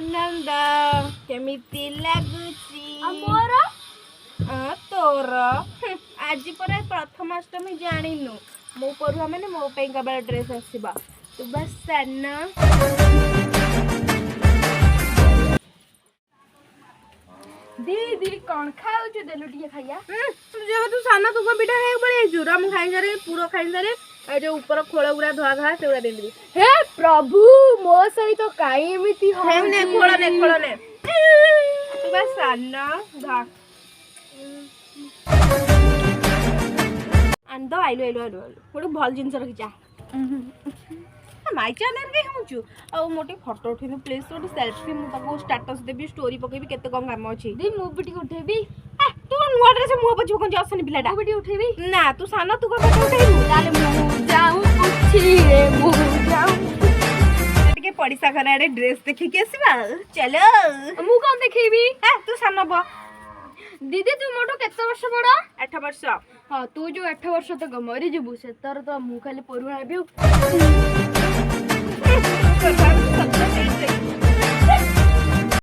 आनंद केमिति लागुची मोर तोर आज पर प्रथमाष्टमी जानिनु मो परुआ माने मो पे केवल ड्रेस आसीबा तू बस सन दीदी कौन खाऊ जो देलु टिके खाइया जब तू साना तू को बिटा खाइ पड़े जुरा मु खाइ जारे पूरा खाइ जारे ए जो ऊपर खोळ गुरा धोआ घा सेउरा देली हे प्रभु मो सही तो काई एमिति हो ने खोळ ने तू बस सन घा अंदो आइलो गोटे भल जिनस रखी जा माई चैनल के हुचु आ मोटी फोटो उठेनु प्लीज गोटे सेल्फी मु ताको स्टेटस देबी स्टोरी पकेबी केते कम काम अछि दी मु बिटी उठेबी तू नुआ ड्रेस मु पछ कोन जासनी पिलाटा मु बिटी उठेबी ना तू सानो तू को फोटो उठेबू ताले मु जाऊ उठी रे मु जाऊ के पड़िसा घर आड़े ड्रेस देखि के आसीबा चलो मु कोन देखिबी तू सानो बो दीदी तू मोटो केते वर्ष बड़ा 8 वर्ष हां तू जो 8 वर्ष तक मरी जबु से तर तो मु खाली परुआ हेबी